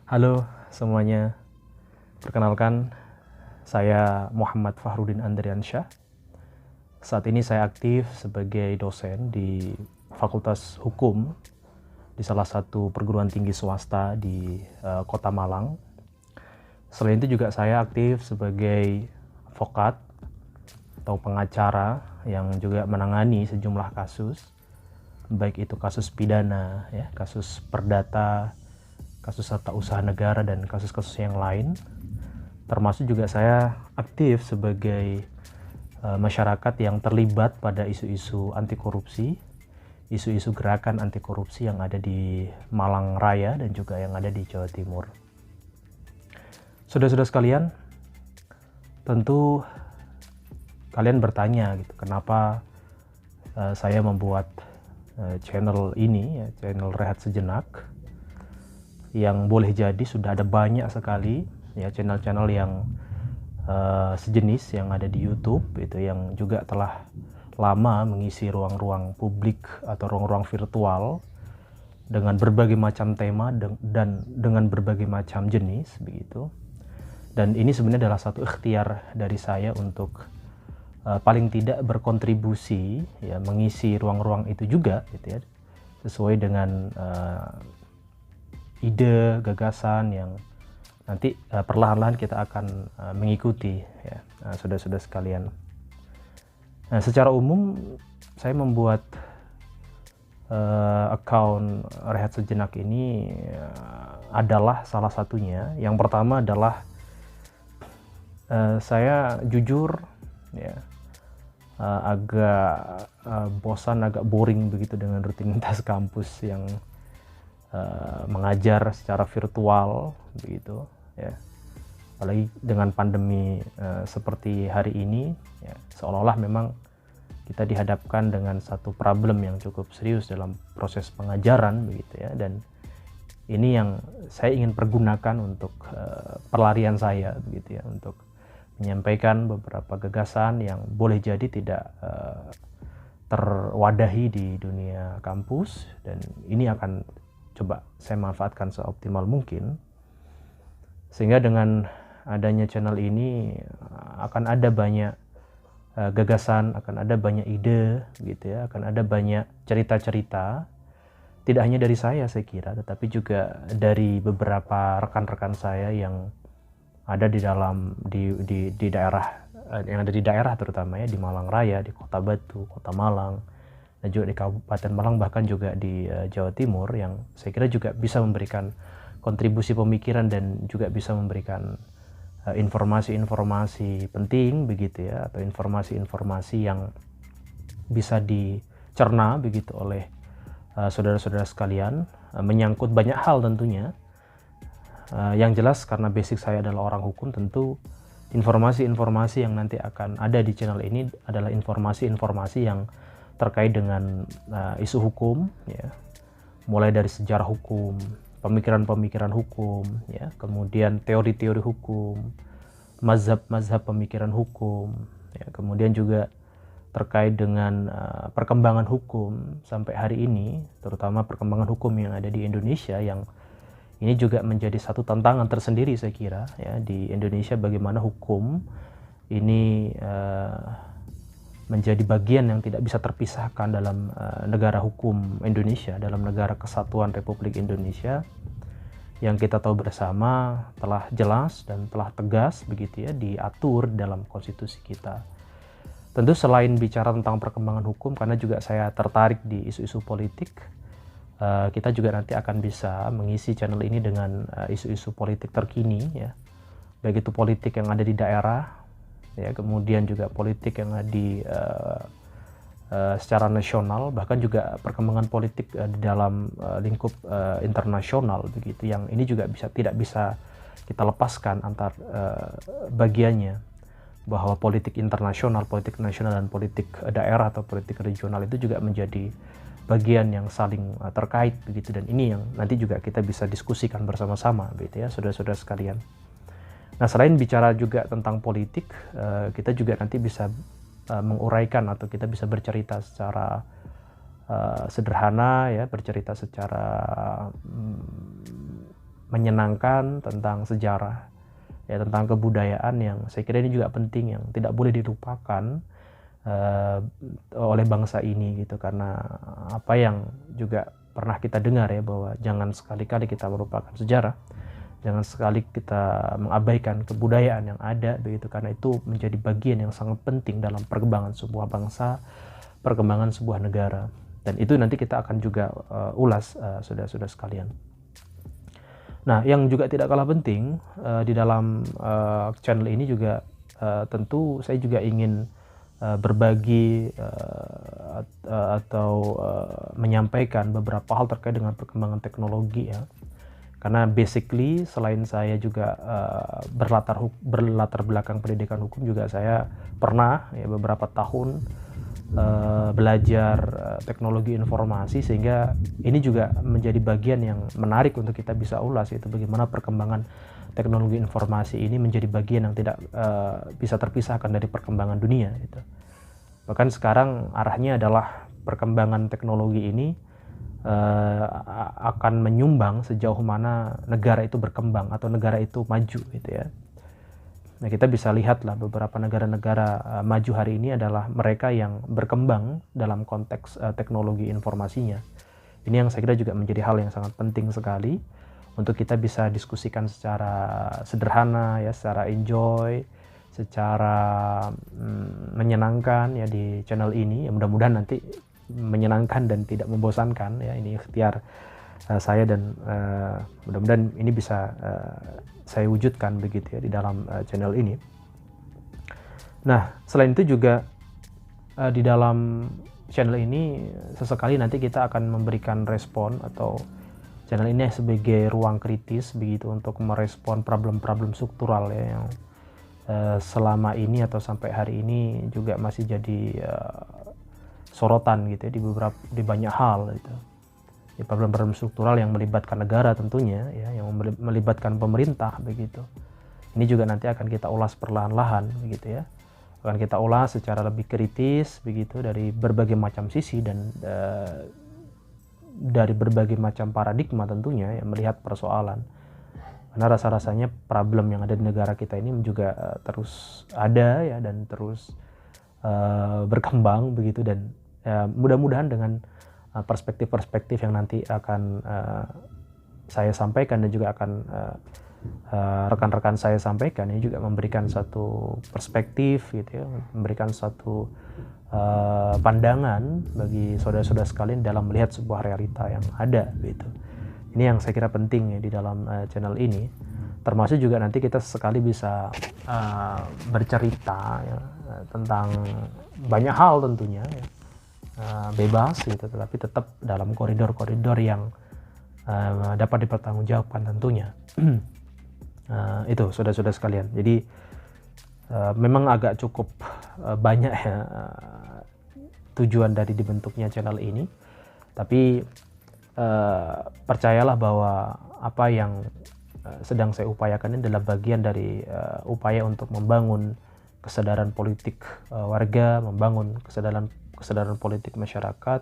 Halo semuanya, perkenalkan saya Muhammad Fahrudin Andriansyah. Saat ini saya aktif sebagai dosen di Fakultas Hukum di salah satu perguruan tinggi swasta di Kota Malang. Selain itu juga saya aktif sebagai advokat atau pengacara yang juga menangani sejumlah kasus, baik itu kasus pidana, kasus perdata, kasus tata usaha negara, dan kasus-kasus yang lain. Termasuk juga saya aktif sebagai masyarakat yang terlibat pada isu-isu anti korupsi, isu-isu gerakan anti korupsi yang ada di Malang Raya dan juga yang ada di Jawa Timur. Saudara-saudara sekalian, tentu kalian bertanya gitu, kenapa saya membuat channel ini, channel Rehat Sejenak, yang boleh jadi sudah ada banyak sekali channel-channel yang sejenis yang ada di YouTube itu, yang juga telah lama mengisi ruang-ruang publik atau ruang-ruang virtual dengan berbagai macam tema dan dengan berbagai macam jenis begitu. Dan ini sebenarnya adalah satu ikhtiar dari saya untuk paling tidak berkontribusi mengisi ruang-ruang itu juga gitu ya, sesuai dengan ide, gagasan yang nanti perlahan-lahan kita akan mengikuti ya, saudara-saudara sekalian. Nah, secara umum saya membuat account Rehat Sejenak ini adalah salah satunya. Yang pertama adalah saya jujur ya, agak bosan, agak boring begitu dengan rutinitas kampus yang mengajar secara virtual begitu ya, apalagi dengan pandemi seperti hari ini ya, seolah-olah memang kita dihadapkan dengan satu problem yang cukup serius dalam proses pengajaran begitu ya, dan ini yang saya ingin pergunakan untuk pelarian saya begitu ya, untuk menyampaikan beberapa gagasan yang boleh jadi tidak terwadahi di dunia kampus, dan ini akan coba saya manfaatkan seoptimal mungkin, sehingga dengan adanya channel ini akan ada banyak gagasan, akan ada banyak ide gitu ya, akan ada banyak cerita-cerita, tidak hanya dari saya kira, tetapi juga dari beberapa rekan-rekan saya yang ada di dalam di daerah yang ada di daerah, terutama ya di Malang Raya, di Kota Batu, Kota Malang, dan juga di Kabupaten Malang, bahkan juga di Jawa Timur, yang saya kira juga bisa memberikan kontribusi pemikiran dan juga bisa memberikan informasi-informasi penting begitu ya, atau informasi-informasi yang bisa dicerna begitu oleh saudara-saudara sekalian, menyangkut banyak hal tentunya. Yang jelas karena basic saya adalah orang hukum, tentu informasi-informasi yang nanti akan ada di channel ini adalah informasi-informasi yang terkait dengan isu hukum ya, mulai dari sejarah hukum, pemikiran-pemikiran hukum ya, kemudian teori-teori hukum, mazhab-mazhab pemikiran hukum ya, kemudian juga terkait dengan perkembangan hukum sampai hari ini, terutama perkembangan hukum yang ada di Indonesia, yang ini juga menjadi satu tantangan tersendiri saya kira ya, di Indonesia, bagaimana hukum ini menjadi bagian yang tidak bisa terpisahkan dalam negara hukum Indonesia, dalam negara kesatuan Republik Indonesia, yang kita tahu bersama telah jelas dan telah tegas begitu ya, diatur dalam konstitusi kita. Tentu selain bicara tentang perkembangan hukum, karena juga saya tertarik di isu-isu politik, kita juga nanti akan bisa mengisi channel ini dengan isu-isu politik terkini ya, baik itu politik yang ada di daerah ya, kemudian juga politik yang ada di secara nasional, bahkan juga perkembangan politik di dalam lingkup internasional begitu, yang ini juga tidak bisa kita lepaskan antar bagiannya, bahwa politik internasional, politik nasional, dan politik daerah atau politik regional itu juga menjadi bagian yang saling terkait begitu, dan ini yang nanti juga kita bisa diskusikan bersama-sama begitu ya, saudara-saudara sekalian. Nah, selain bicara juga tentang politik, kita juga nanti bisa menguraikan atau kita bisa bercerita secara sederhana ya, bercerita secara menyenangkan, tentang sejarah, ya, tentang kebudayaan yang saya kira ini juga penting, yang tidak boleh dilupakan oleh bangsa ini gitu. Karena apa yang juga pernah kita dengar ya, bahwa jangan sekali-kali kita melupakan sejarah, jangan sekali kita mengabaikan kebudayaan yang ada begitu, karena itu menjadi bagian yang sangat penting dalam perkembangan sebuah bangsa, perkembangan sebuah negara. Dan itu nanti kita akan juga ulas, saudara-saudara sekalian. Nah, yang juga tidak kalah penting di dalam channel ini juga tentu saya juga ingin berbagi atau menyampaikan beberapa hal terkait dengan perkembangan teknologi ya. Karena basically selain saya juga berlatar belakang pendidikan hukum, juga saya pernah ya beberapa tahun belajar teknologi informasi, sehingga ini juga menjadi bagian yang menarik untuk kita bisa ulas, yaitu bagaimana perkembangan teknologi informasi ini menjadi bagian yang tidak bisa terpisahkan dari perkembangan dunia gitu. Bahkan sekarang arahnya adalah perkembangan teknologi ini akan menyumbang sejauh mana negara itu berkembang atau negara itu maju gitu ya. Nah, kita bisa lihatlah beberapa negara-negara maju hari ini adalah mereka yang berkembang dalam konteks teknologi informasinya. Ini yang saya kira juga menjadi hal yang sangat penting sekali untuk kita bisa diskusikan secara sederhana ya, secara enjoy, secara menyenangkan ya di channel ini. Ya, mudah-mudahan nanti menyenangkan dan tidak membosankan ya, ini ikhtiar saya, dan mudah-mudahan ini bisa saya wujudkan begitu ya di dalam channel ini. Nah, selain itu juga di dalam channel ini sesekali nanti kita akan memberikan respon, atau channel ini sebagai ruang kritis begitu untuk merespon problem-problem struktural ya, yang selama ini atau sampai hari ini juga masih jadi sorotan gitu ya di banyak hal gitu. Ya, problem-problem struktural yang melibatkan negara tentunya ya, yang melibatkan pemerintah begitu. Ini juga nanti akan kita ulas perlahan-lahan begitu ya. Akan kita ulas secara lebih kritis begitu dari berbagai macam sisi, dan dari berbagai macam paradigma tentunya yang melihat persoalan. Karena rasa-rasanya problem yang ada di negara kita ini juga terus ada ya, dan terus berkembang begitu, dan mudah-mudahan dengan perspektif-perspektif yang nanti akan saya sampaikan dan juga akan rekan-rekan saya sampaikan, ini juga memberikan satu perspektif gitu ya, memberikan satu pandangan bagi saudara-saudara sekalian dalam melihat sebuah realita yang ada gitu. Ini yang saya kira penting ya di dalam channel ini, termasuk juga nanti kita sekali bisa bercerita ya, tentang banyak hal tentunya ya. Bebas gitu, tetapi tetap dalam koridor-koridor yang dapat dipertanggungjawabkan tentunya. Itu saudara-saudara sekalian. Jadi memang agak cukup banyak ya tujuan dari dibentuknya channel ini, tapi percayalah bahwa apa yang sedang saya upayakan ini adalah bagian dari upaya untuk membangun kesadaran politik warga, membangun kesadaran politik masyarakat.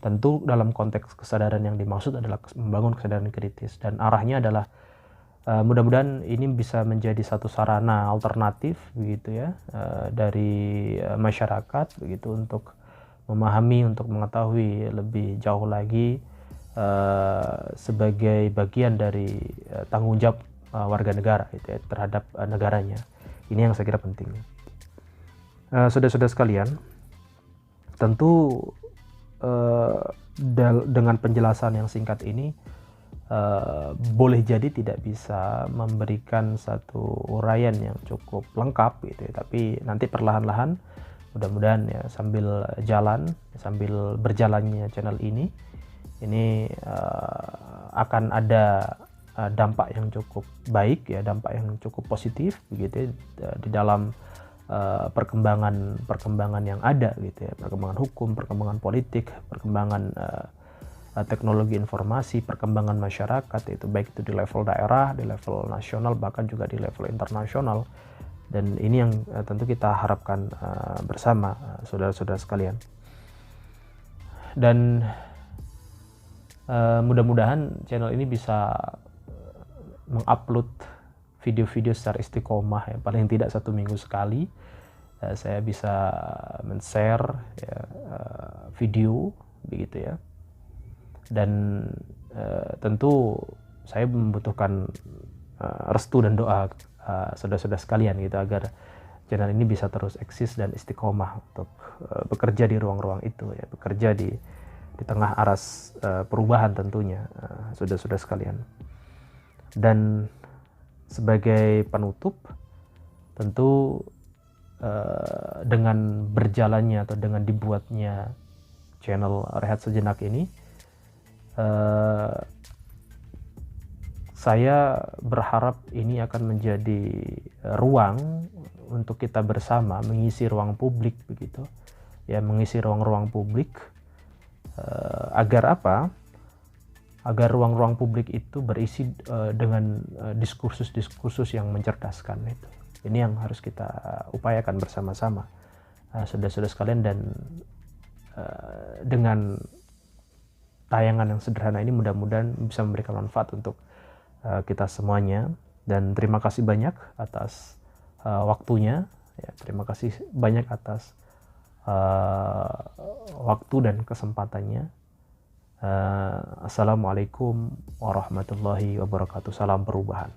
Tentu dalam konteks kesadaran yang dimaksud adalah membangun kesadaran kritis, dan arahnya adalah mudah-mudahan ini bisa menjadi satu sarana alternatif begitu ya, dari masyarakat begitu, untuk memahami, untuk mengetahui lebih jauh lagi sebagai bagian dari tanggung jawab warga negara gitu ya, terhadap negaranya. Ini yang saya kira penting. Saudara-saudara sekalian, tentu dengan penjelasan yang singkat ini boleh jadi tidak bisa memberikan satu uraian yang cukup lengkap gitu ya, tapi nanti perlahan-lahan mudah-mudahan ya, sambil berjalannya channel ini akan ada dampak yang cukup baik ya, dampak yang cukup positif begitu ya, di dalam perkembangan yang ada gitu ya, perkembangan hukum, perkembangan politik, perkembangan teknologi informasi, perkembangan masyarakat, itu baik itu di level daerah, di level nasional, bahkan juga di level internasional. Dan ini yang tentu kita harapkan bersama saudara-saudara sekalian. Dan mudah-mudahan channel ini bisa mengupload video-video secara istiqomah ya, paling tidak 1 minggu sekali. Saya bisa men-share ya, video begitu ya, dan tentu saya membutuhkan restu dan doa saudara-saudara sekalian gitu, agar channel ini bisa terus eksis dan istiqomah untuk bekerja di ruang-ruang itu ya, bekerja di tengah aras perubahan tentunya, saudara-saudara sekalian. Dan sebagai penutup, tentu dengan berjalannya atau dengan dibuatnya channel Rehat Sejenak ini, saya berharap ini akan menjadi ruang untuk kita bersama mengisi ruang publik begitu ya, mengisi ruang-ruang publik, agar apa? Agar ruang-ruang publik itu berisi dengan diskursus-diskursus yang mencerdaskan itu. Ini yang harus kita upayakan bersama-sama, saudara-saudara sekalian. Dan dengan tayangan yang sederhana ini mudah-mudahan bisa memberikan manfaat untuk kita semuanya. Dan terima kasih banyak atas waktunya ya, terima kasih banyak atas waktu dan kesempatannya. Assalamualaikum warahmatullahi wabarakatuh. Salam perubahan.